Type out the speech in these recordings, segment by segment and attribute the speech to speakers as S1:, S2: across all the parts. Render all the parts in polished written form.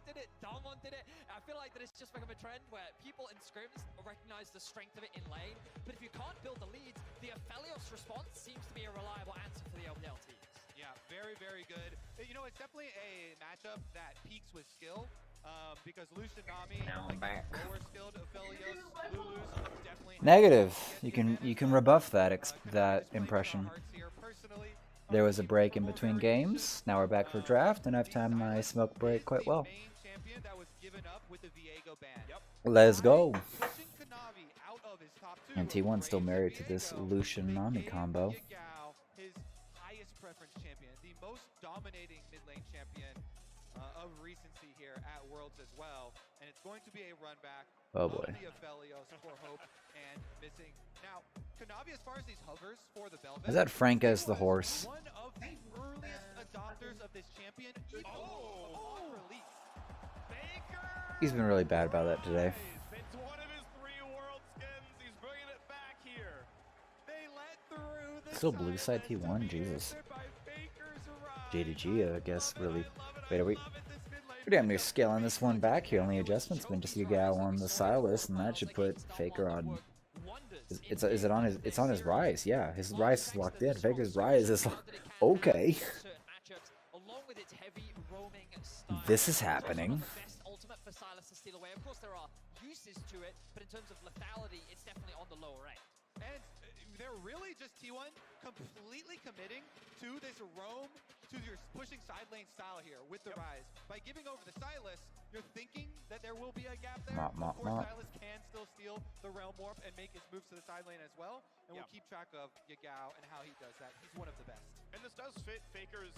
S1: did it, Damwon did it. I feel like that it's just become a trend where people in scrims recognize the strength of it in lane, but if you can't build the leads, the Aphelios response seems to be a reliable answer for the LPL teams.
S2: Yeah, very, very good. You know, it's definitely a matchup that peaks with skill. Because Lucian Nami,
S3: Now I'm back.
S2: lower skilled Aphelios, Lulu's definitely
S3: Negative. You can rebuff that impression. There was a break in between games. Now we're back for draft, and I've timed my smoke break quite well. Let's go. And T1 still married to this Lucian Nami combo.
S2: His highest preference champion, the most dominating mid lane champion of recency here at Worlds as well, and it's going to be a run back.
S3: Oh boy.
S2: The Aphelios for hope and missing. Now, Kanavi, as far as these hovers for the Velvet,
S3: Is that Frank as the horse?
S2: one of the earliest adopters of this champion.
S3: He's been really bad about that today.
S4: It's one of his 3 world skins. He's bringing it back here.
S2: They let through the
S3: Still blue side T1, Jesus. JDG, I guess, really. Wait, we're damn near scaling this one back here. Only adjustment's been just Yagao on the Silas, and that should put Faker on. Is it on his? It's on his rise. Yeah, his rise is locked in. Faker's rise is okay. This is happening.
S1: Ultimate for Silas to steal away. Of course, there are uses to it, but in terms of lethality, it's definitely on the lower end.
S2: And they're really just T1 completely committing to this roam, to your pushing side lane style here with the rise. By giving over the Silas, you're thinking that there will be a gap there. Of course, Silas can still steal the realm warp and make his moves to the side lane as well. And we'll keep track of Yagao and how he does that. He's one of the best.
S4: And this does fit Faker's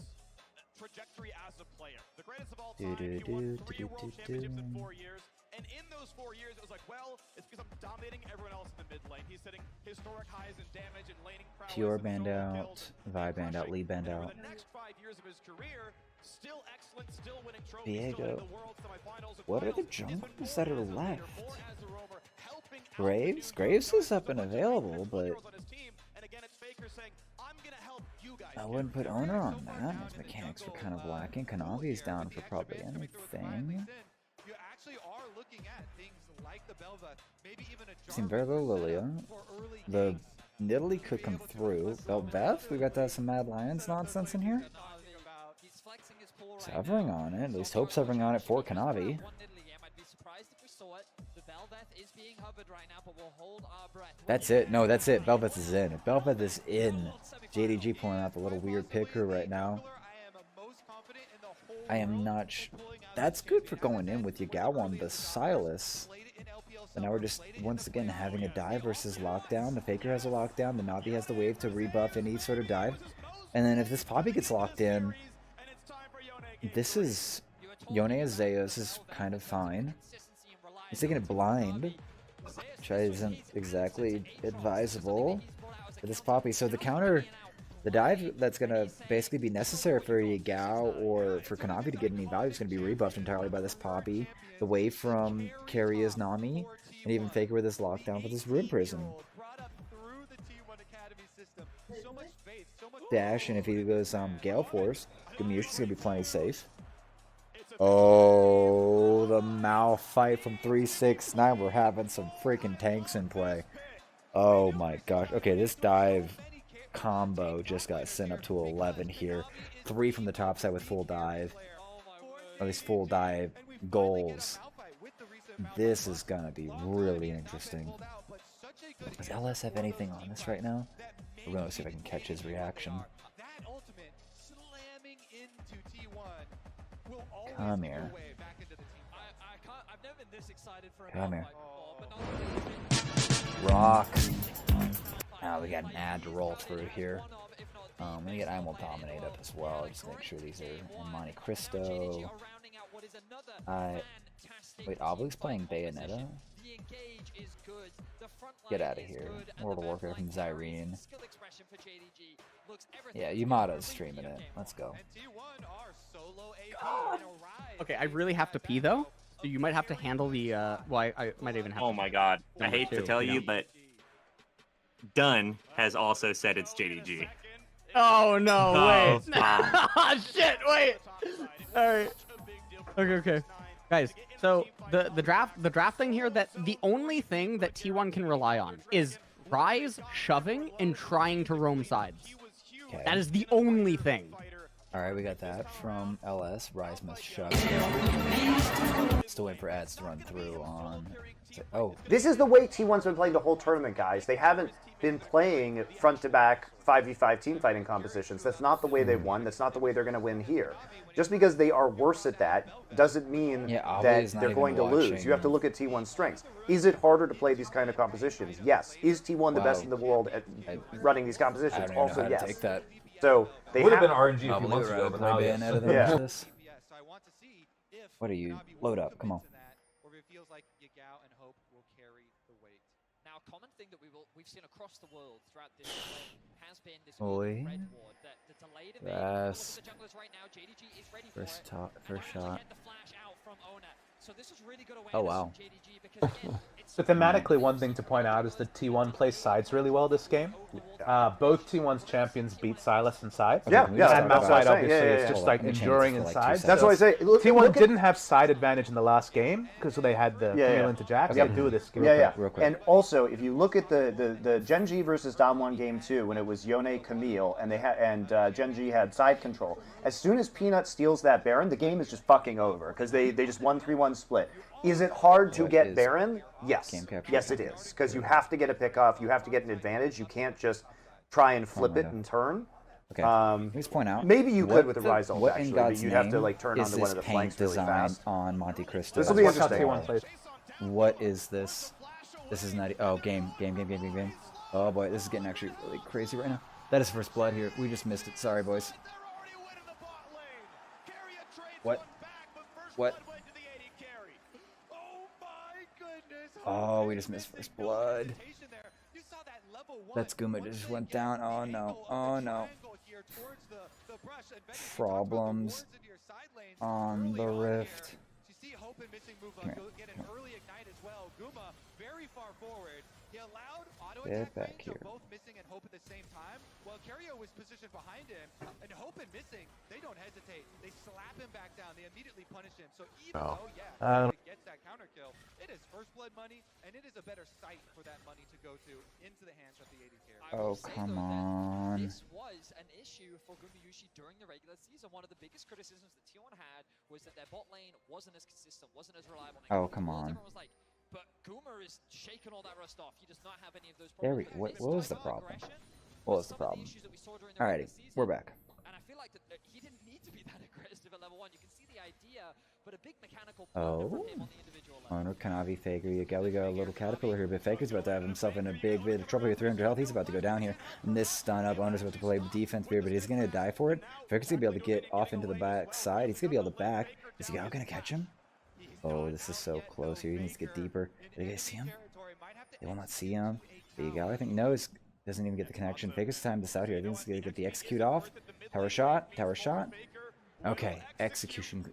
S4: trajectory as a player. The greatest of all time. He won 3 world championships in 4 years. And in those 4 years, it was like, well, it's because I'm dominating everyone else in the mid lane. He's setting historic highs in damage and laning prowess.
S3: Pure band out, Vi band out, Lee band out.
S4: For the next 5 years of his career, still excellent, still winning trophies,
S3: Diego.
S4: still in the world semifinals.
S3: What are the junglers that are left? Graves? Graves is up and available, but I wouldn't put owner on that. His mechanics were kind of lacking. Kanavi's down for probably anything.
S2: You actually are looking at things like the Belva, maybe even a
S3: Seen very little Lilia. The Nidalee could come through. Beth, we got some Mad Lions nonsense in here. He's hovering on it. At least Hope's hovering on it for Kanavi. That's it. No, that's it. Belveth is in. Belveth is in. JDG pulling out the little weird picker right now. I am not That's good for going in with Yagao on the Silas. But now we're just, once again, having a dive versus lockdown. The Faker has a lockdown. The Navi has the wave to rebuff any sort of dive. And then if this Poppy gets locked in, this is... Yone Azeus is kind of fine. He's taking it blind, which isn't exactly advisable for this Poppy. So the counter, the dive that's going to basically be necessary for Yagao or for Kanavi to get any value is going to be rebuffed entirely by this Poppy. The wave from Carry is Nami, and even Faker with this lockdown for this Ruin Prism. Dash, and if he goes Gale Force, Gamush is going to be plenty safe. Oh, the Mao fight from 369. We're having some freaking tanks in play. Oh my gosh. Okay, this dive combo just got sent up to 11 here. 3 from the top side with full dive. At least full dive goals. This is gonna be really interesting. Does LS have anything on this right now? We're gonna see if I can catch his reaction. Come here. Come here. Rock. Now we got an ad to roll through here. I'm gonna get Animal Dominate up as well. Just make sure these are Monte Cristo. Wait, Oblig's playing Bayonetta? Get out of here. World of Warcraft from Zyrene. Yeah, Yamada's streaming it. Let's go.
S5: God. Okay, I really have to pee though. So you might have to handle the well, I might even have
S6: Oh my god. I hate to tell you, but Dunn has also said it's JDG.
S5: Oh no, wait. Oh shit, wait. Alright. Okay. Guys, so the drafting here, that the only thing that T1 can rely on is Rise shoving and trying to roam sides.
S3: Okay.
S5: That is the only thing.
S3: All right, we got that from LS. Rise must shove. Still waiting for ads to run through on. Oh,
S7: This is the way T1's been playing the whole tournament, guys. They haven't been playing front-to-back 5v5 team fighting compositions. That's not the way they won. That's not the way they're going to win here. Just because they are worse at that doesn't mean that they're going to lose. You have to look at T1's strengths. Is it harder to play these kind of compositions? Yes. Is T1 the best in the world at running these compositions? Also, yes.
S3: Take that.
S7: So they
S8: would have been
S7: have
S8: RNG a few months ago, but now yes.
S7: Yeah.
S3: What are you? Load up. Come on.
S1: Now, a common thing that we've seen across the world throughout this has been this
S3: Oi.
S1: red ward, that the delayed evade.
S3: Yes.
S1: The junglers right now, JDG is ready
S3: First
S1: for it.
S3: first shot.
S1: Get the flash out from Owner. So this is really good awareness
S3: Oh, wow.
S1: from JDG because again, it's
S8: So thematically, one thing to point out is that T1 plays sides really well this game. Both T1's champions beat Silas in sides.
S7: Yeah,
S3: we
S7: yeah.
S3: just
S8: And
S3: talked
S8: Malphite,
S3: about
S8: obviously,
S7: Yeah,
S8: is
S7: yeah,
S8: just
S3: yeah.
S8: like
S3: Hold on,
S8: enduring
S3: change
S8: in
S3: it for like 2
S8: sides.
S7: That's what I say.
S8: T1 didn't have side advantage in the last game because they had the Camille into Jax. They do this game.
S7: Yeah.
S3: real quick.
S7: And also, if you look at the Gen G versus Dom 1 game 2, when it was Yone Camille and Gen G had side control, as soon as Peanut steals that Baron, the game is just fucking over because they just 1-3-1 split. Is it hard to get Baron? Yes.
S3: Game capture?
S7: Yes, it is. Because you have to get a pick off. You have to get an advantage. You can't just try and flip it and turn.
S3: Okay. Let me just point out.
S7: Maybe you
S3: what
S7: could with the
S3: the-
S7: Rise ult,
S3: what in
S7: actually, but
S3: God's
S7: you have to
S3: name
S7: like turn
S3: is
S7: onto one
S3: this
S7: of the
S3: paint
S7: flanks really
S3: design
S7: fast.
S3: on Monte Cristo?
S7: This will be
S8: Watch how
S7: interesting.
S8: T1 plays.
S3: What is this? This is not. Oh, game. Oh boy, this is getting actually really crazy right now. That is first blood here. We just missed it. Sorry, boys. What? What? Oh, we just missed first blood. That's Guma just went down. Oh no. Oh no. Problems on the rift. Come here. Get back here.
S2: Both missing and Hope at the same time. While Kerio was positioned behind him, and Hope and missing, they don't hesitate. They slap him back down. They immediately punish him. So even though, he gets that counter kill, it is first blood money, and it is a better site for that money to go to into the hands of the AD carry.
S3: Oh, come on.
S1: This was an issue for Gumayushi during the regular season. One of the biggest criticisms that T1 had was that their bot lane wasn't as consistent, wasn't as reliable.
S3: Oh, come on.
S1: Everyone was like, but Guma is shaking all that rust off. He does not have any of those
S3: There we.
S1: problems.
S3: What was the problem? What was the problem? Alrighty, we're back.
S1: And I feel like that he didn't need to be that aggressive at level 1. You can see the idea, but a big mechanical blunder from him on the individual level.
S3: Honor, Kanavi, Faker. We got a little caterpillar here, but Faker's about to have himself in a big bit of trouble here. 300 health. He's about to go down here. And this stun up. Honor's about to play defense here, but he's going to die for it. Faker's going to be able to get off into the back side. He's going to be able to back. Is Yao going to catch him? Oh, this is so close here. He needs to get deeper. Do you guys see him? They will not see him. There you go. I think Nose doesn't even get the connection. Faker's time this out here. I think he's going to get the execute off. Tower shot. Tower shot. Okay. Execution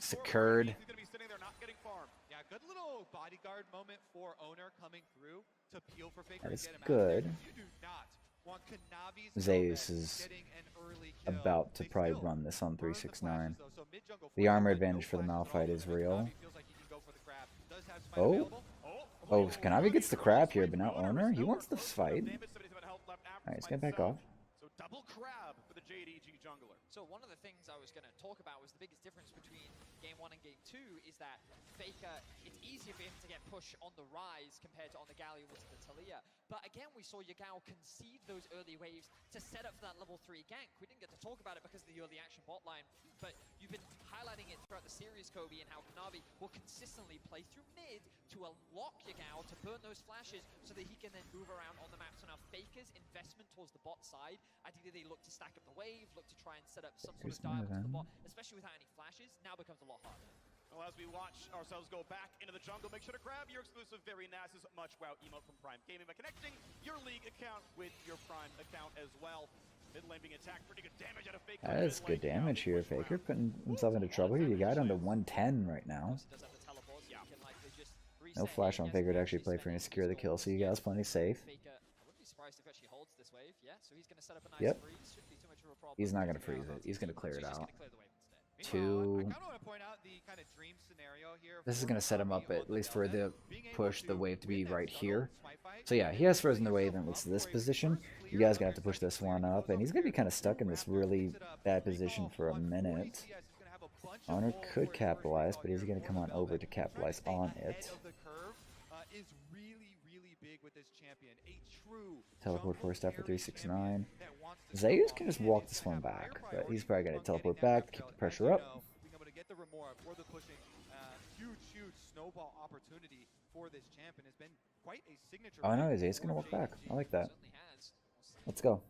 S3: secured.
S2: Yeah, good little bodyguard moment for Owner coming through to peel for Faker.
S3: That is good. Zeus is about to probably run this on 369. The armor advantage for the Malphite is real. Oh. Oh, Kanavi gets the crab here, but not Owner. He wants the fight. Alright, let's get back off.
S4: So double crab for the JDG jungler.
S1: So one of the things I was going to talk about was the biggest difference between Game 1 and Game 2 is that Faker, it's easier for him to get push on the Rise compared to on the Galio with the Talia. But again, we saw Yagao concede those early waves to set up for that level 3 gank. We didn't get to talk about it because of the early action bot line, but you've been highlighting it throughout the series, Kobe, and how Kanavi will consistently play through mid to unlock Yagao to burn those flashes so that he can then move around on the map. So now Faker's investment towards the bot side, ideally they look to stack up the wave, look to try and set up some sort of dive to the bot, especially without any flashes, now becomes a lot harder.
S4: Well, as we watch ourselves go back into the jungle, make sure to grab your exclusive Very Nasa's Much Wow emote from Prime Gaming by connecting your league account with your Prime account as well. Mid lane being attacked, pretty good damage out of Faker.
S3: That is good damage here. Faker putting himself into trouble here. You got him to 110 right now. No flash on Faker to actually play for him to secure the kill, so you guys plenty safe. Yep. He's not going to freeze it. He's going to clear it out.
S2: I kind of want to point out the kind of dream scenario
S3: This is going to set him up at least for the push, the wave to be right here. So yeah, he has frozen the wave and it's this position. You guys going to have to push this one up, and he's going to be kind of stuck in this really bad position for a minute. Honor could capitalize, but he's going to come on over to capitalize on it. Teleport forced after 369. Zeus can just walk this one back, but he's probably going to teleport back to keep the pressure up. Oh no, Zeus going to walk back. I like that. Let's go.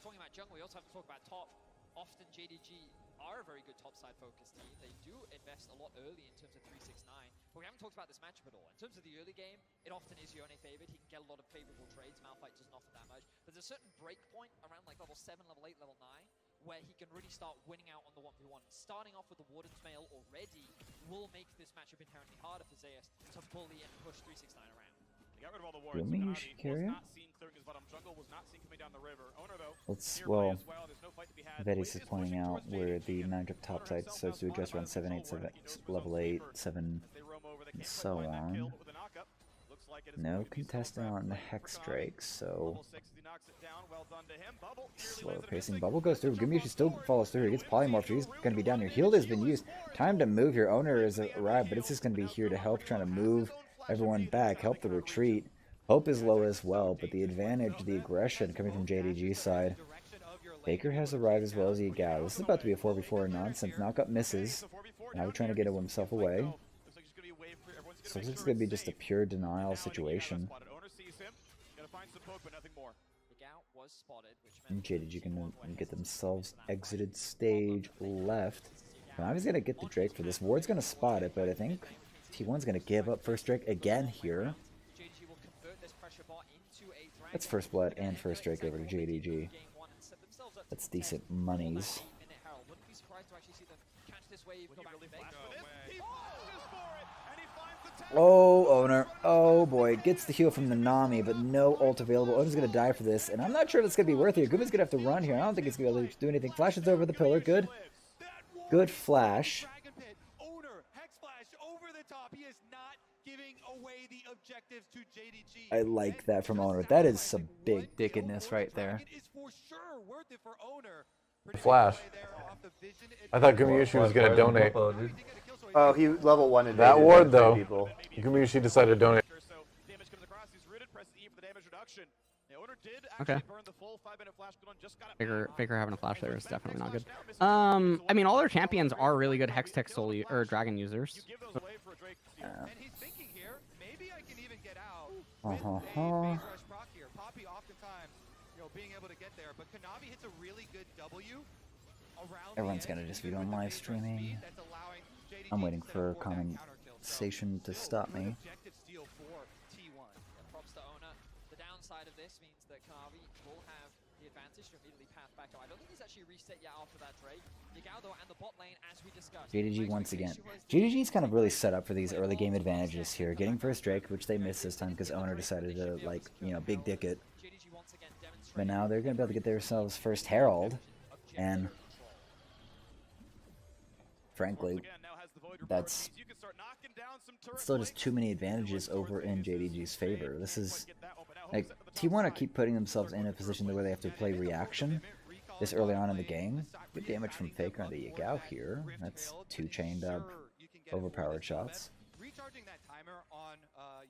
S1: Talking about jungle, we also have to talk about top. Often JDG are a very good topside focused team. They do invest a lot early in terms of 369, but we haven't talked about this matchup at all. In terms of the early game, it often is Yone favored. He can get a lot of favorable trades. Malphite doesn't offer that much. But there's a certain break point around like level 7, level 8, level 9, where he can really start winning out on the 1v1. Starting off with the Warden's Mail already will make this matchup inherently harder for Zeus to bully and push 369 around.
S4: Got rid of all the wards.
S3: Let's, well, Vedis is pointing out where the 9-drip topside starts to adjust around 7, 8, 7, level 8, 7, and so on. No contestant on the Hex Drake, so slow pacing. Bubble goes through. Gumayusi still follows through. He gets polymorphed. He's going to be down here. Healed has been used. Time to move. Your owner has arrived, but it's just going to be here to help, trying to move everyone back, help the retreat. Hope is low as well, but the advantage, the aggression coming from JDG's side. Baker has arrived as well as Yagao. This is about to be a 4v4 nonsense. Knockup misses. Now we're trying to get himself away. So it's going to be just a pure denial situation. And JDG can get themselves exited stage left. Now he's going to get the Drake for this. Ward's going to spot it, but I think T1's going to give up first Drake again here. That's first blood and first Drake over to JDG. That's decent monies. Oh, Owner. Oh boy. Gets the heal from the Nami, but no ult available. Owner's going to die for this, and I'm not sure if it's going to be worth it. Guma's going to have to run here. I don't think he's going to be able to do anything. Flashes over the pillar. Good. Good flash. I like that from Owner. That is some big dickedness right there.
S8: Flash. I thought Gumayusi was going to donate.
S7: Oh, he level 1 invaded
S8: that ward though.
S7: People.
S8: Gumayusi decided to donate.
S5: Okay. Faker having a flash there is definitely not good. I mean, all their champions are really good Hex Tech soul or Dragon users.
S3: Everyone's gonna just be doing live streaming. I'm waiting for conversation to stop me.
S1: The downside of this means that Kanavi will have the advantage to immediately path back up. I don't think he's actually reset yet after that Drake. Yagao and the bot lane, as we discussed.
S3: JDG once again. JDG's kind of really set up for these early game advantages here. Getting first Drake, which they missed this time because Owner decided to, like, you know, big dick it. But now they're going to be able to get themselves first Herald. And frankly, that's still just too many advantages over in JDG's favor. This is like T1 keep putting themselves in a position where they have to play reaction this early on in the game. Good damage from Faker on the Yagao here. That's 2 chained up, overpowered shots.
S2: Recharging that timer on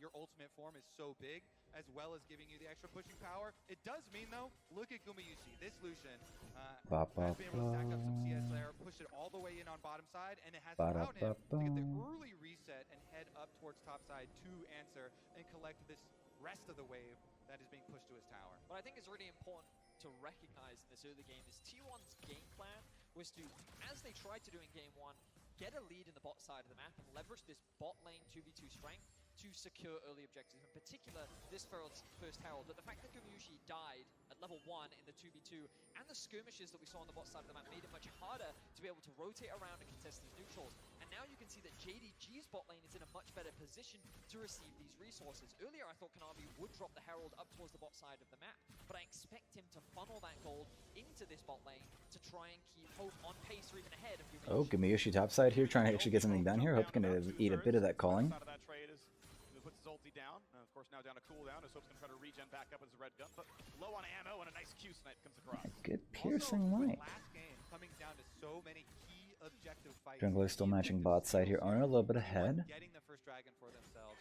S2: your ultimate form is so big, as well as giving you the extra pushing power. It does mean, though, look at Gumayusi. This Lucian has been able to stack up some CS there, push it all the way in on bottom side, and it has allowed him to get the early reset and head up towards top side to answer and collect this rest of the wave that is being pushed to his tower.
S1: What I think is really important to recognize in this early game is T1's game plan was to, as they tried to do in game 1, get a lead in the bot side of the map and leverage this bot lane 2v2 strength to secure early objectives, in particular this first Herald. But the fact that Gumyushi died at level 1 in the 2v2 and the skirmishes that we saw on the bot side of the map made it much harder to be able to rotate around and contest these neutrals. And now you can see that JDG's bot lane is in a much better position to receive these resources. Earlier I thought Kanavi would drop the Herald up towards the bot side of the map, but I expect him to funnel that gold into this bot lane to try and keep Hope on pace or even ahead of Gumyushi.
S3: Oh, Gumyushi topside here, trying to actually get something done here. Hope's going to eat a bit of that calling.
S4: Puts his ulti down. Of course, now down to cooldown. As Hope's going to try to regen back up with his red gun, but low on ammo and a nice Q snipe comes across.
S3: Good piercing light.
S2: Last game coming down to so many key objective fights.
S3: Jungler still matching bot side here. Owner a little bit ahead.
S2: Getting the first dragon for themselves,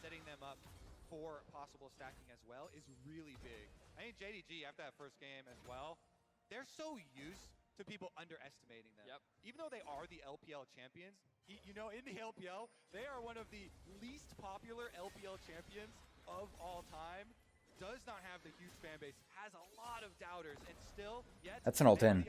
S2: setting them up for possible stacking as well is really big. I think JDG after that first game as well, they're so used to people underestimating them.
S1: Yep.
S2: Even though they are the LPL champions, you know, in the LPL, they are one of the least popular LPL champions of all time. Does not have the huge fan base, has a lot of doubters, and still, yet
S3: That's an ult in.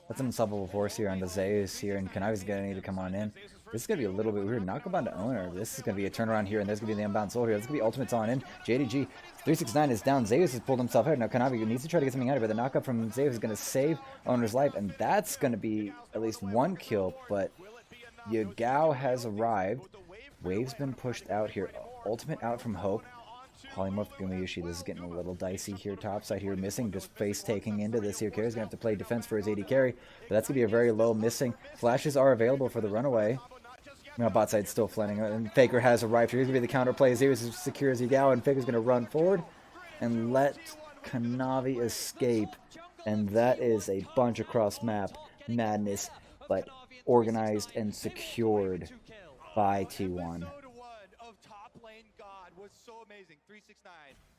S3: That's an unstoppable force here on the Zeus here, and Kanavi's going to need to come on in. This is going to be a little bit weird. Knock him on to owner. This is going to be a turnaround here, and there's going to be the inbound soul here. This is going to be ultimates on in. JDG 369 is down. Zeus has pulled himself out. Now Kanavi needs to try to get something out of it. The knockup from Zeus is going to save owner's life, and that's going to be at least one kill, but Yagao has arrived. Wave's been pushed out here. Ultimate out from Hope. Polymorph Gumyushi, this is getting a little dicey here. Topside here missing, just face taking into this here. Carry's gonna have to play defense for his AD carry, but that's gonna be a very low missing. Flashes are available for the runaway. Now bot side still flanning, and Faker has arrived here. He's gonna be the counter play. Zeus secures Yagao, and Faker's gonna run forward and let Kanavi escape. And that is a bunch of cross map madness, but organized and secured by T1.
S2: Was so amazing. 369.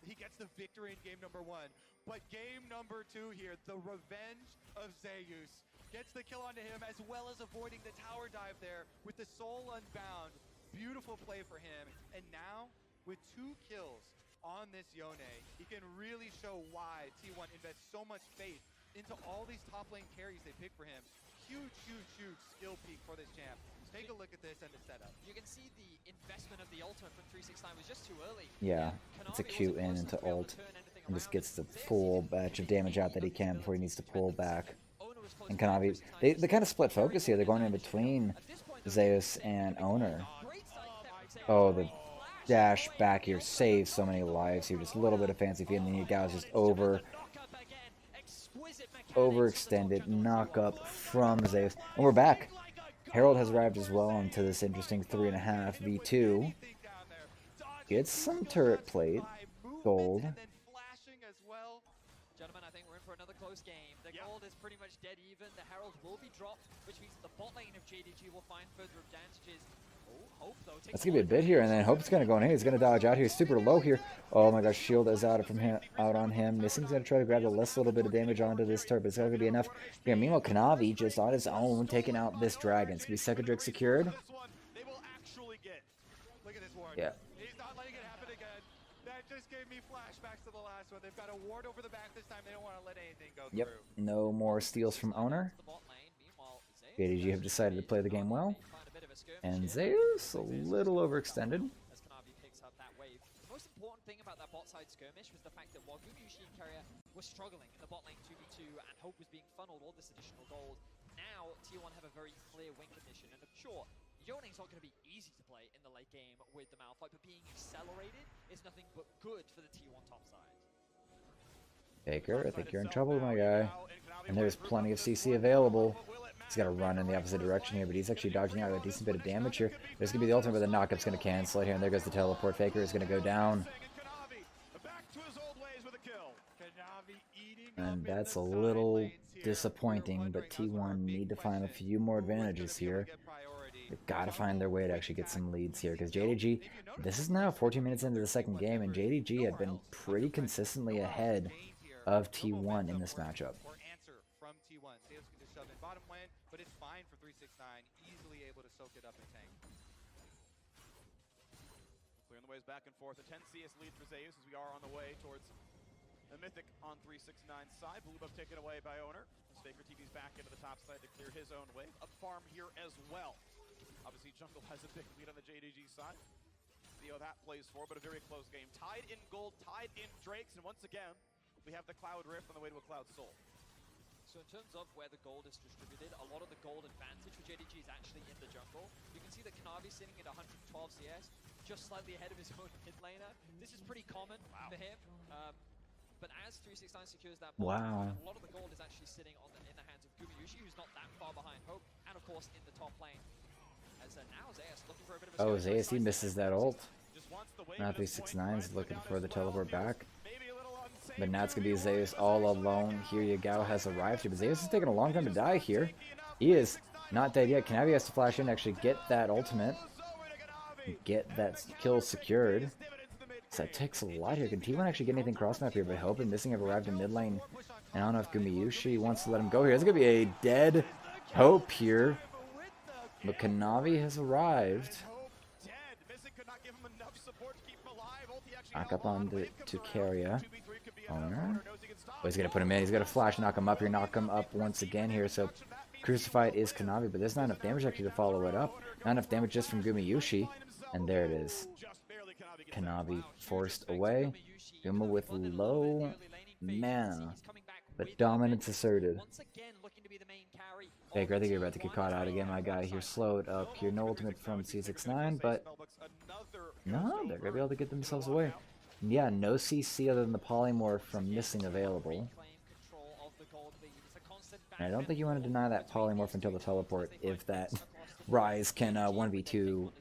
S2: He gets the victory in game number 1. But game number 2 here, the revenge of Zeus gets the kill onto him, as well as avoiding the tower dive there with the soul unbound. Beautiful play for him. And now, with 2 kills on this Yone, he can really show why T1 invests so much faith into all these top lane carries they pick for him. Huge, huge, huge skill peak for this champ. Take a look at this and the setup.
S1: You can see the investment of the ultimate from 369 was just too early.
S3: Yeah, it's a Q in into ult, and just gets the full batch of damage out that he can before he needs to pull back. And Kanavi, they kind of split focus here. They're going in between Zeus and Owner. Oh, the dash back here saves so many lives here. Just a little bit of fancy feet, and then Yagao's just overextended knock up from Zeus. And we're back. Herald has arrived as well into this interesting 3.5 v2. Gets some turret plate, gold.
S1: Gentlemen, I think we're in for another close game. The gold is pretty much dead even. The Herald will be dropped, which means the bot lane of JDG will find further advantages. Hope, though,
S3: that's gonna be a bit here, and then Hope's gonna go in here. He's gonna dodge out here. Super low here. Oh my gosh, shield is out on him. Missing's gonna try to grab the last little bit of damage onto this turret, but it's not gonna be enough. Yeah, meanwhile, Kanavi just on his own taking out this dragon. It's gonna be second drake secured.
S2: They will actually get. Look at this ward.
S3: Yeah.
S2: He's not letting it happen again. That just gave me flashbacks to the last one. They've got a ward over the back this time. They don't want to let anything go through.
S3: No more steals from Owner. JDG have decided to play the game well. And Zeus a little overextended.
S1: As Kanavi picks up that wave. The most important thing about that bot side skirmish was the fact that while Gumyushi and Carrier were struggling in the bot lane 2v2 and Hope was being funneled all this additional gold, now T1 have a very clear win condition. And sure, Yone's not going to be easy to play in the late game with the Malphite, but being accelerated is nothing but good for the T1 top side.
S3: Baker, I think you're in trouble, my guy. And there's plenty of CC available. He's got to run in the opposite direction here, but he's actually dodging out a decent bit of damage here. There's going to be the ultimate, but the knockup's going to cancel it here, and there goes the teleport. Faker is going to go down. And that's a little disappointing, but T1 need to find a few more advantages here. They've got to find their way to actually get some leads here, because JDG, this is now 14 minutes into the second game, and JDG had been pretty consistently ahead of T1 in this matchup.
S2: But it's fine for 369, easily able to soak it up and tank.
S4: Clearing the ways back and forth. A 10 CS lead for Zeus as we are on the way towards the Mythic on 369's side. Blue buff taken away by Owner. Faker TV's back into the top side to clear his own wave. Up farm here as well. Obviously, Jungle has a big lead on the JDG side. see how that plays for, but a very close game. Tied in gold, tied in Drakes, and once again, we have the Cloud Rift on the way to a Cloud Soul.
S1: So in terms of where the gold is distributed, a lot of the gold advantage for JDG is actually in the jungle. You can see that Kanavi sitting at 112 CS, just slightly ahead of his own mid laner. This is pretty common for him. But as 369 secures that ball, a lot of the gold is actually sitting in the hands of Gumayushi, who's not that far behind Hope, and of course in the top lane. As now Zeus looking for a bit of a
S3: Zeus, he misses that ult. Now 369 is looking for the teleport back. But now it's going to be Zeus all alone. Here Yagao has arrived here, but Zeus is taking a long time to die here. He is not dead yet. Kanavi has to flash in, actually get that ultimate. Get that kill secured. So that takes a lot here. Can T1 actually get anything cross-map here? But Hope and Missing have arrived in mid lane. And I don't know if Gumayushi wants to let him go here. It's going to be a dead Hope here. But Kanavi has arrived. Knock up on to Keria. Owner. Oh, he's going to put him in. He's going to flash, knock him up here, knock him up once again here. So Crucified is Kanavi, but there's not enough damage actually to follow it up. Not enough damage just from Gumayushi. And there it is. Kanavi forced away. Guma with low mana, but dominance asserted. Faker, I think you're about to get caught out again, my guy here. Slowed up here. No ultimate from C69, but no, they're going to be able to get themselves away. Yeah, no CC other than the polymorph from Missing available. And I don't think you want to deny that polymorph until the teleport if that Rise can 1v2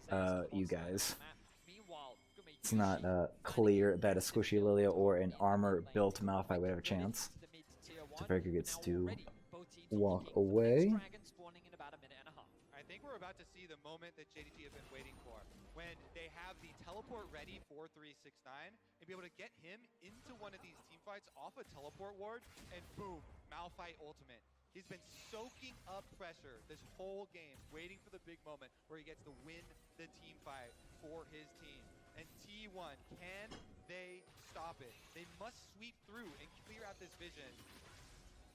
S3: you guys. It's not clear that a Squishy Lilia or an armor-built Malphite would have a chance. So Faker gets to walk away.
S2: I think we're about to see the moment that JDG have been waiting for, when they have the teleport ready for 369 and be able to get him into one of these team fights off a teleport ward, and boom, Malphite ultimate. He's been soaking up pressure this whole game, waiting for the big moment where he gets to win the team fight for his team. And T1, can they stop it? They must sweep through and clear out this vision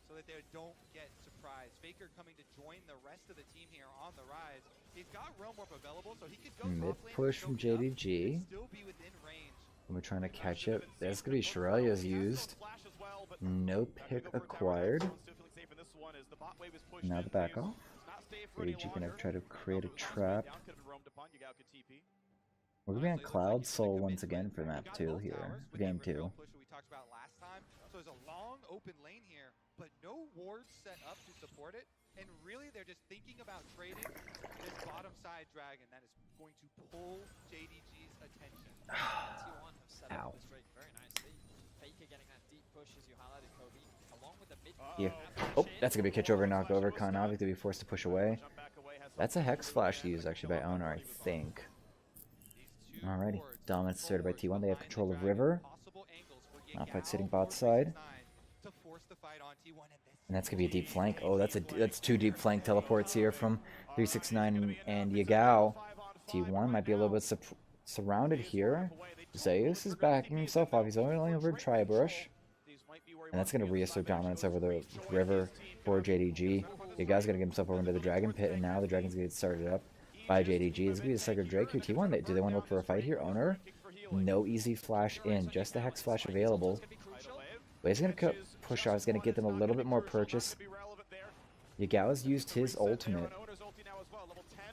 S2: so that they don't get surprised. Faker coming to join the rest of the team here on the Rise. He's got Realm Warp available, so he could go
S3: mid push from JDG.
S2: Still be within range.
S3: We're trying to catch up. That's going to be Shirelia's used. No pick acquired. Now the back off. JDG going to try to create a trap. We're going to be on Cloud Soul once again for map 2 here. Game 2.
S2: We talked about last time. So there's a long open lane here, but no wards set up to support it. And really, they're just thinking about trading this bottom side dragon that is going to pull JDG's attention.
S1: T1 have set up this trade very nicely. Faker getting that deep push, as you highlighted, Kobe, along with the mid.
S3: Yeah. Oh, that's going to be a catch over, knock over. Kanavi to be forced to push away. That's a Hex Flash used actually by Owner, I think. Alrighty, dominance asserted by T1. They have control of River. Malphite sitting bot side. And that's gonna be a deep flank. Oh, that's two deep flank teleports here from 369 and Yagao. T1 might be a little bit surrounded here. Zeus is backing himself off. He's only over Tri-Brush. And that's gonna reassert dominance over the River for JDG. Yagao's gonna get himself over into the Dragon Pit, and now the Dragon's gonna get started up by JDG. It's gonna be the Sacred Drake here. T1, do they want to look for a fight here? Owner, no easy flash in, just the Hex Flash available. But he's gonna push out. He's gonna get them a little bit more purchase. Yagao's used his ultimate,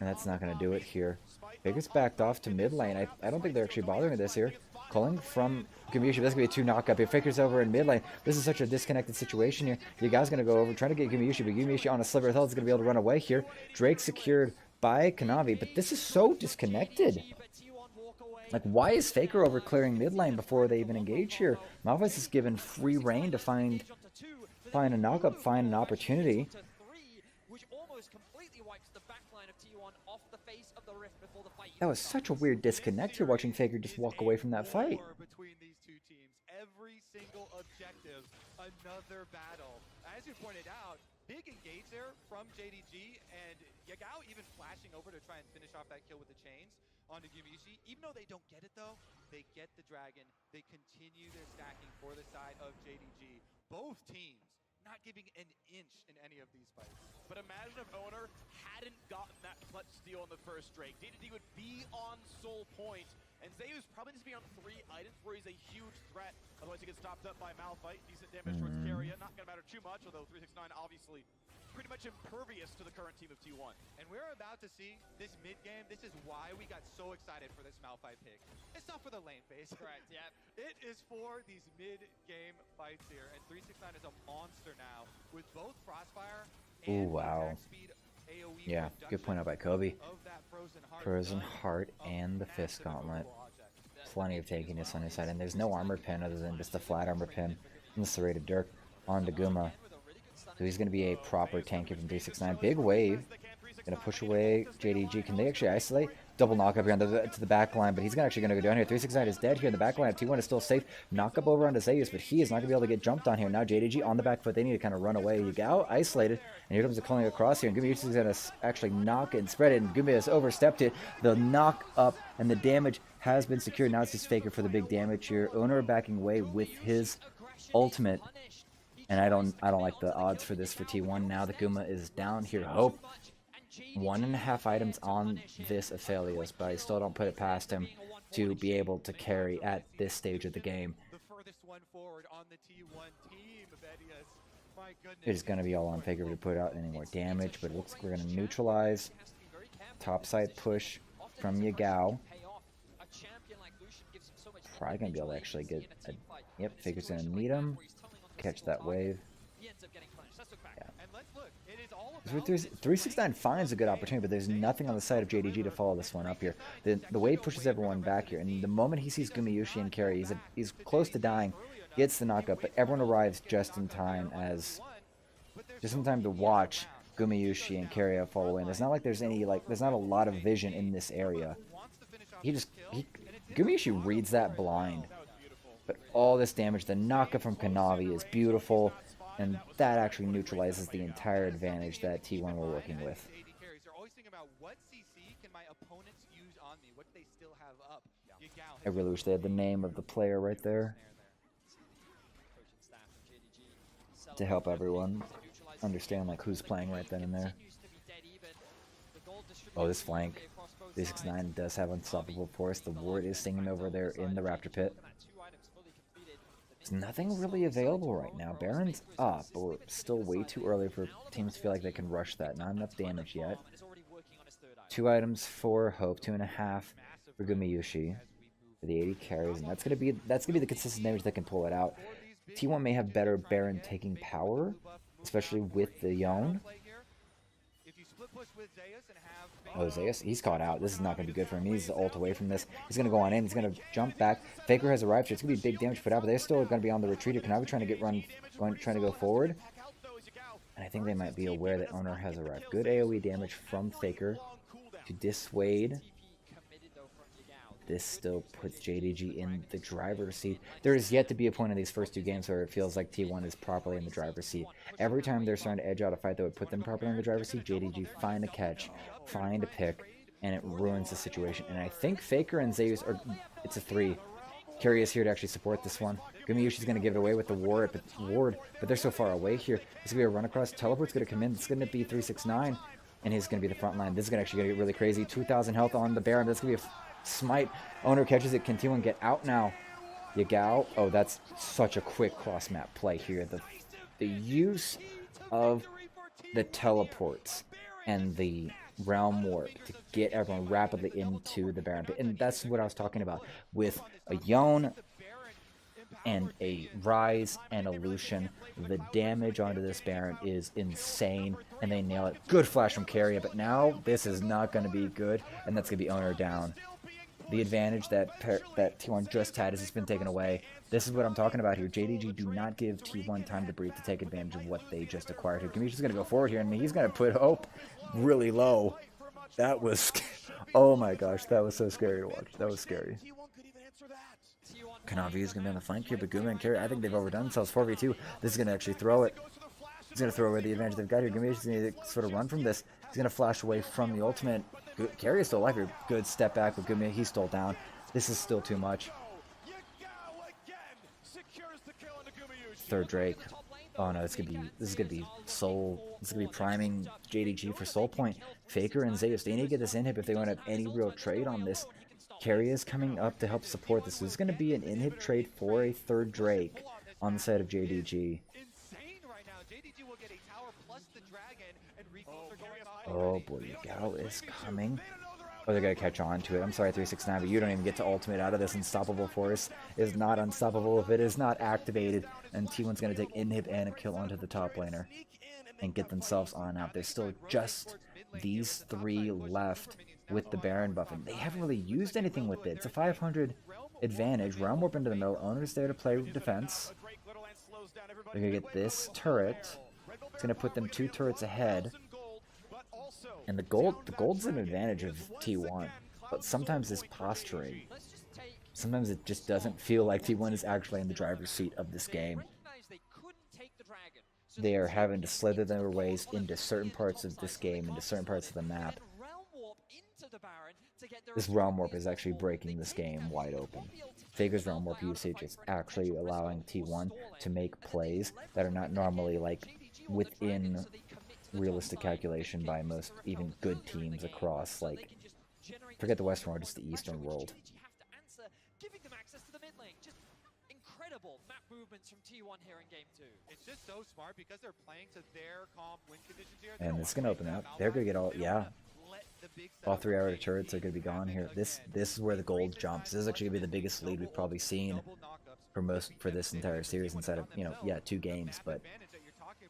S3: and that's not gonna do it here. Faker's backed off to mid lane. I don't think they're actually bothering with this here. Calling from Gumayushi. That's gonna be a 2 knockup here. Faker's over in mid lane. This is such a disconnected situation here. Yagao's gonna go over, trying to get Gumayushi, but Gumayushi on a sliver of health is gonna be able to run away here. Drake secured by Kanavi, but this is so disconnected. Like, why is Faker over clearing mid lane before they even engage here? Malphite is given free reign to find a knockup, find an opportunity. That was such a weird disconnect here, watching Faker just walk away from that fight.
S2: Between these two teams, every single objective, another battle. As you pointed out, big engage there from JDG, and Yagao even flashing over to try and finish off that kill with the chains onto Gumayushi. Even though they don't get it though, they get the dragon. They continue their stacking for the side of JDG. Both teams not giving an inch in any of these fights.
S4: But imagine if Owner hadn't gotten that clutch steal on the first Drake. JDG would be on Soul Point, And Zeus probably needs to be on 3 items where he's a huge threat. Otherwise he gets stopped up by Malphite. Decent damage towards Carrier. Not going to matter too much, although 369 obviously pretty much impervious to the current team of T1.
S2: And we're about to see this mid game. This is why we got so excited for this Malphite pick. It's not for the lane phase.
S1: Correct, yeah.
S2: It is for these mid-game fights here. And 369 is a monster now with both Crossfire and
S3: wow.
S2: attack speed, AoE
S3: Yeah, good point out by Kobe. Frozen Heart and the Fist Gauntlet. Plenty of tankiness on his side, and there's no armor pin other than just a flat armor pin from the serrated Dirk onto Guma. So he's going to be a proper tanker from 369. Big wave. Going to push away JDG. Can they actually isolate? Double knockup here on to the back line, but he's actually going to go down here. 369 is dead here in the back line. T1 is still safe. Knock up over onto Zeus, but he is not going to be able to get jumped on here. Now JDG on the back foot. They need to kind of run away. Yagao isolated, and here comes the calling across here. And Gumi is going to actually knock it and spread it, and Gumi has overstepped it. The knock up and the damage has been secured. Now it's just Faker for the big damage here. Owner backing away with his ultimate. And I don't like the odds for this for T1 now that Guma is down here. Hope 1.5 items on this Aphelios, but I still don't put it past him to be able to carry at this stage of the game. It's going to be all on Faker to put out any more damage, but it looks like we're going to neutralize. Topside push from Yagao. Probably going to be able to actually get a... Yep, Faker's going to meet him. Catch that wave. Yeah. 369 finds a good opportunity, but there's nothing on the side of JDG to follow this one up here. The wave pushes everyone back here, and the moment he sees Gumayushi and Carry, he's close to dying, gets the knockup, but everyone arrives just in time to watch Gumayushi and Carry fall away. And it's not like there's not a lot of vision in this area. Gumayushi reads that blind. But all this damage, the knockup from Kanavi is beautiful, and that actually neutralizes the entire advantage that T1 were working with. I really wish they had the name of the player right there to help everyone understand like who's playing right then and there. Oh, this flank. 369 does have unstoppable force. The ward is singing over there in the Raptor Pit. There's nothing really available right now. Baron's up, but we're still way too early for teams to feel like they can rush that. Not enough damage yet. 2 items for Hope, 2.5 for Gumayushi for the 80 carries, and that's gonna be the consistent damage that can pull it out. T1 may have better Baron taking power, especially with the Yone. Oh, Zeus, he's caught out. This is not going to be good for him. He needs to ult away from this. He's going to go on in. He's going to jump back. Faker has arrived here. It's going to be big damage put out, but they're still going to be on the retreat. Kanavi trying to go forward. And I think they might be aware that Owner has arrived. Good AoE damage from Faker to dissuade. This still puts JDG in the driver's seat. There is yet to be a point in these first 2 games where it feels like T1 is properly in the driver's seat. Every time they're starting to edge out a fight that would put them properly in the driver's seat, JDG find a catch, find a pick, and it ruins the situation. And I think Faker and Zeus are... It's a 3. Carry is here to actually support this one. Gumayushi's going to give it away with the ward, but they're so far away here. It's going to be a run across. Teleport's going to come in. It's going to be 369, and he's going to be the front line. This is actually going to get really crazy. 2,000 health on the Baron. That's going to be a smite. Owner catches it. Can T1 get out now? Yagao. Oh, that's such a quick cross-map play here. The use of the teleports and the realm warp to get everyone rapidly into the Baron pit. And that's what I was talking about. With a Yone and a Rise and a Lucian, the damage onto this Baron is insane, and they nail it. Good flash from Carrier, but now this is not going to be good, and that's going to be Owner down. The advantage that T1 just had has been taken away. This is what I'm talking about here. JDG do not give T1 time to breathe to take advantage of what they just acquired here. Kamish's going to go forward here, and he's going to put Hope really low. That was... Oh my gosh, that was so scary to watch. That was scary. Kanavi is going to be on the flank here, but Guma and Carry, I think they've overdone themselves. 4v2. This is going to actually throw it. He's going to throw away the advantage they've got here. Gamish is going to sort of run from this. He's going to flash away from the ultimate. Carry is still alive here. Good step back, but Gumi, he's still down. This is still too much. Third Drake. Oh no, this is gonna be Soul. This is gonna be priming JDG for Soul Point. Faker and Zeus, they need to get this inhib if they want to have any real trade on this Carry is coming up to help support this. This is going to be an inhib trade for a third Drake on the side of JDG. Oh boy, Yagao is coming. Oh, they're going to catch on to it. I'm sorry, 369, but you don't even get to ultimate out of this. Unstoppable Force is not unstoppable if it is not activated. And T1's going to take inhib and a kill onto the top laner and get themselves on out. There's still just these three left with the Baron buff, and they haven't really used anything with it. It's a 500 advantage. Realm Warp into the middle. Owner's there to play defense. They're going to get this turret. It's going to put them 2 turrets ahead. And the gold's an advantage of T1, but sometimes it's posturing. Sometimes it just doesn't feel like T1 is actually in the driver's seat of this game. They are having to slither their ways into certain parts of this game, into certain parts of the map. This Realm Warp is actually breaking this game wide open. Faker's Realm Warp usage is actually allowing T1 to make plays that are not normally like within realistic calculation by most even good teams across, like, forget the Western world, just the Eastern world.
S1: Map movements from T1 here in game 2.
S2: It's just so smart because they're playing to their calm win conditions here.
S3: And it's gonna open up. They're gonna get all, yeah. All 3 hour turrets are gonna be gone here. This is where the gold jumps. This is actually gonna be the biggest lead we've probably seen for this entire series inside of, you know, yeah, 2 games, but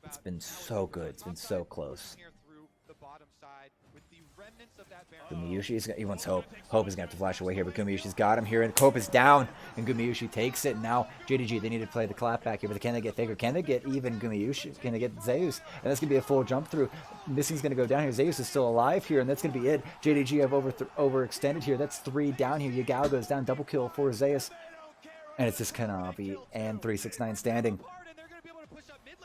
S3: it's been so good. It's been so close. Gumayushi, he wants Hope. Hope is going to have to flash away here, but Gumayushi's got him here, and Hope is down, and Gumayushi takes it. Now, JDG, they need to play the clap back here, but can they get Faker? Can they get even Gumayushi? Can they get Zeus? And that's going to be a full jump through. Missing's going to go down here. Zeus is still alive here, and that's going to be it. JDG have overextended here. That's 3 down here. Yagao goes down. Double kill for Zeus. And it's just Kanabi and 369 standing.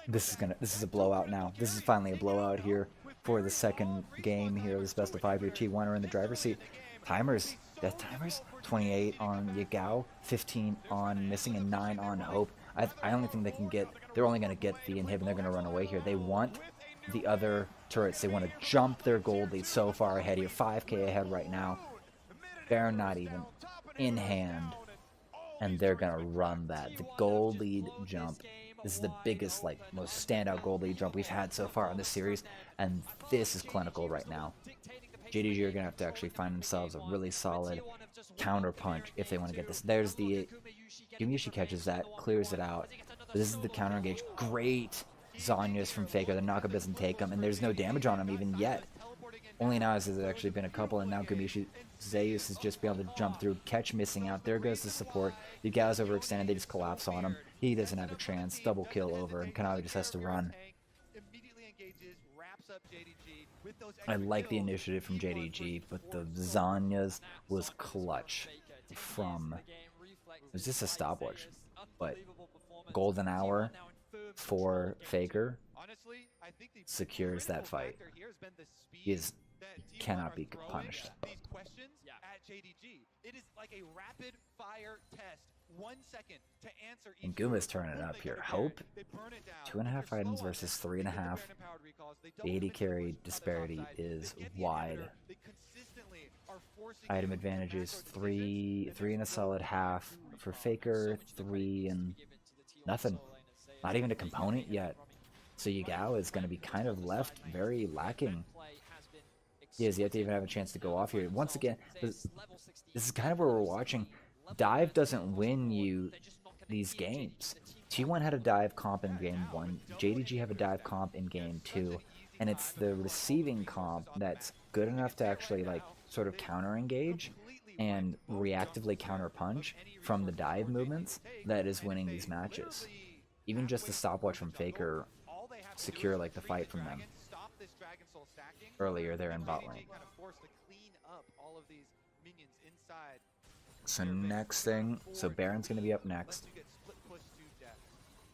S3: This is a blowout now. This is finally a blowout here for the second game here. This best of 5 here. T1 are in the driver's seat. Timers, death timers, 28 on Yagao, 15 on Missing, and 9 on Hope. I only think they can get, they're only going to get the inhib, and they're going to run away here. They want the other turrets. They want to jump their gold lead so far ahead here. 5k ahead right now. Baron not even in hand. And they're going to run that. The gold lead jump. This is the biggest, like, most standout gold lead jump we've had so far in this series, and this is clinical right now. JDG are going to have to actually find themselves a really solid counter punch if they want to get this. There's the Gumayushi catches that, clears it out. But this is the counter engage. Great Zanyas from Faker. The knockup doesn't take him, and there's no damage on him even yet. Only now has there actually been a couple, and now Gumayushi, Zeus has just been able to jump through, catch Missing out. There goes the support. Yagao's overextended. They just collapse on him. He doesn't have a chance. Double kill over, and Kanavi just has to run. I like the initiative from JDG, but the Zanyas was clutch from... It was just a stopwatch, but golden hour for Faker secures that fight. He cannot be punished.
S2: It is like a rapid fire test. 1 second to answer.
S3: And Guma's turning it up here. Hope, 2.5 items versus 3.5. The 80 carry disparity is wide. Item advantages 3 and a solid half for Faker, 3 and nothing. Not even a component yet. So Yagao is going to be kind of left very lacking. He has yet to even have a chance to go off here. Once again, this is kind of where we're watching. Dive doesn't win you these games. T1 had a dive comp in game 1. JDG have a dive comp in game 2. And it's the receiving comp that's good enough to actually, like, sort of counter engage and reactively counter punch from the dive movements that is winning these matches. Even just the stopwatch from Faker secure, like, the fight from them earlier there in bot lane. So next thing, so Baron's going to be up next.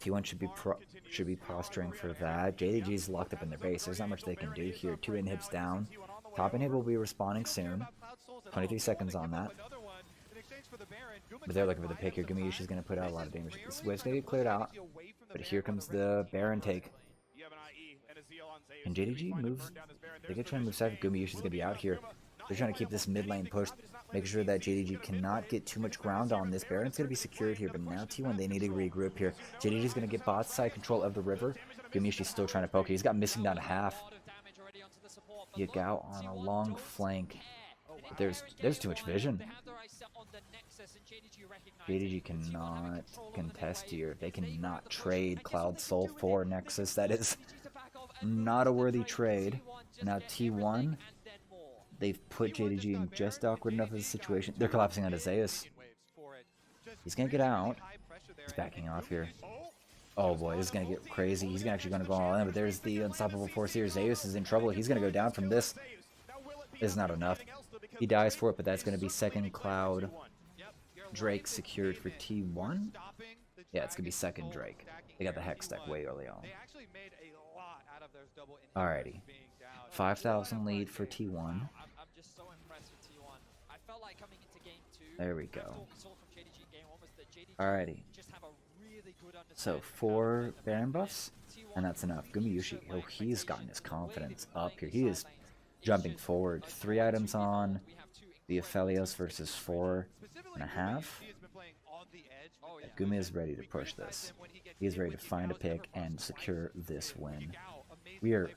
S3: T1 should be posturing for that. JDG's locked up in their base. There's not much they can do here. 2 inhibs down. Top inhib will be respawning soon. 23 seconds on that. But they're looking for the pick here. Gumayushi's going to put out a lot of damage. This wave's going to get cleared out. But here comes the Baron take. And JDG moves. They could try and move side. Gumayushi's going to be out here. They're trying to keep this mid lane pushed, making sure that JDG cannot get too much ground on this. Baron's going to be secured here, but now T1, they need to regroup here. JDG's going to get bot side control of the river. Gumishi's still trying to poke. He's got missing down to half. Yagao on a long flank. But there's too much vision. JDG cannot contest here. They cannot trade Cloud Soul for Nexus. That is not a worthy trade. Now T1, they've put JDG in just awkward enough of a situation. They're collapsing onto Zeus. He's going to get out. He's backing off here. Oh boy, this is going to get crazy. He's actually going to go all in, but there's the unstoppable force here. Zeus is in trouble. He's going to go down from this. This is not enough. He dies for it, but that's going to be second Cloud Drake secured for T1. Yeah, it's going to be second Drake. They got the Hex deck way early on. Alrighty. 5,000 lead for T1. There we go. Alrighty. So 4 Baron buffs, and that's enough. Gumayushi, oh, he's gotten his confidence up here. He is jumping forward. 3 items on the Aphelios versus 4.5. Gumi is ready to push this. He is ready to find a pick and secure this win. We are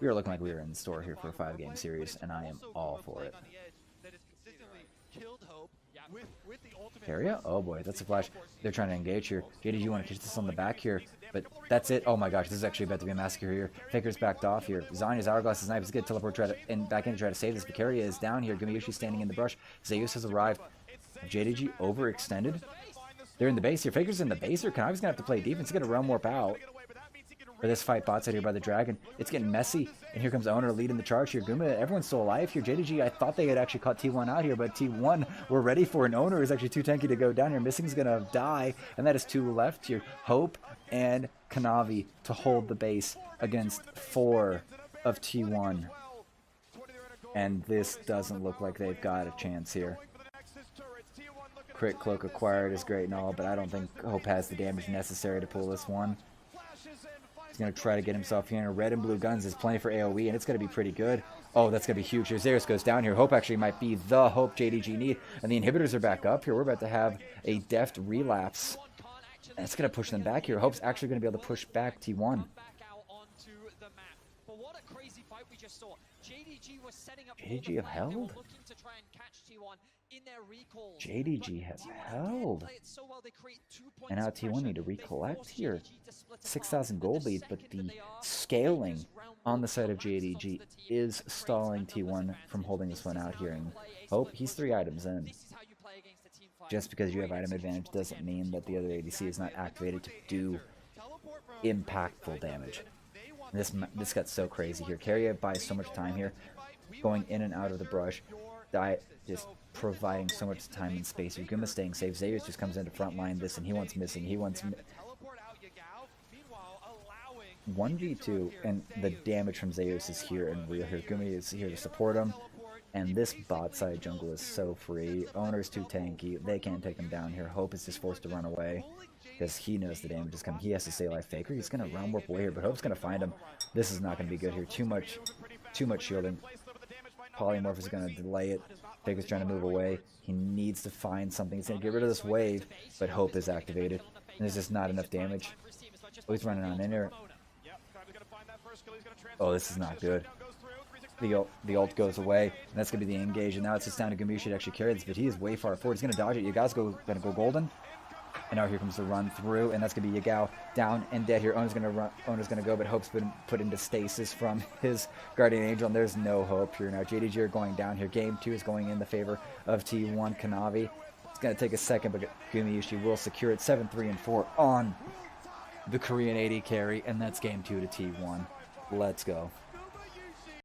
S3: looking like we are in store here for a 5-game series, and I am all for it. Area? Oh boy, that's a flash. They're trying to engage here. JDG, you want to catch this on the back here, but that's it. Oh my gosh, this is actually about to be a massacre here. Faker's backed off here. Zanya's Hourglass's knife is going to teleport back in to try to save this. Vicaria is down here. Gumayushi standing in the brush. Zeus has arrived. JDG overextended. They're in the base here. Faker's in the base here. Kanavi's going to have to play defense. He's going to realm warp out. For this fight, bots out here by the dragon. It's getting messy. And here comes Owner leading the charge here. Guma, everyone's still alive here. JDG, I thought they had actually caught T1 out here, but T1 were ready for an Owner is actually too tanky to go down here. Missing's going to die. And that is 2 left here. Hope and Kanavi to hold the base against 4 of T1. And this doesn't look like they've got a chance here. Crit Cloak acquired is great and all, but I don't think Hope has the damage necessary to pull this one. He's going to try to get himself here. Red and blue guns is playing for AoE, and it's going to be pretty good. Oh, that's going to be huge. Here, Zeus goes down here. Hope actually might be the Hope JDG need. And the inhibitors are back up here. We're about to have a deft relapse. And it's going to push them back here. Hope's actually going to be able to push back T1. JDG have held? JDG has held. And now T1 need to recollect here. 6,000 gold lead, but the scaling on the side of JDG is stalling T1 from holding this one out here. And Hope, he's 3 items in. Just because you have item advantage doesn't mean that the other ADC is not activated to do impactful damage. This got so crazy here. Keria buys so much time here, going in and out of the brush. Just providing so much time and space. Yuguma staying safe. Zeus just comes into front line this, and he wants missing. He wants 1v2, and the damage from Zeus is here and real here. Gumi is here to support him, and this bot side jungle is so free. Owner's too tanky. They can't take him down here. Hope is just forced to run away because he knows the damage is coming. He has to stay alive. Faker, he's going to round warp away here, but Hope's going to find him. This is not going to be good here. Too much shielding. Polymorph is going to delay it. Faker's trying to move away. He needs to find something. He's going to get rid of this wave, but Hope is activated. And there's just not enough damage. Oh, he's running on in here. Oh, this is not good. The ult goes away, and that's going to be the engage. And now it's just down to Gumayushi to actually carry this, but he is way far forward. He's going to dodge it. Yagao's going to go golden. And now here comes the run through, and that's going to be Yagao down and dead here. Owner's going to run. Owner's going to go, but Hope's been put into stasis from his Guardian Angel, and there's no hope here now. JDG are going down here. Game 2 is going in the favor of T1 Kanavi. It's going to take a second, but Gumayushi will secure it. 7, 3, and 4 on the Korean AD carry, and that's game 2 to T1. Let's go.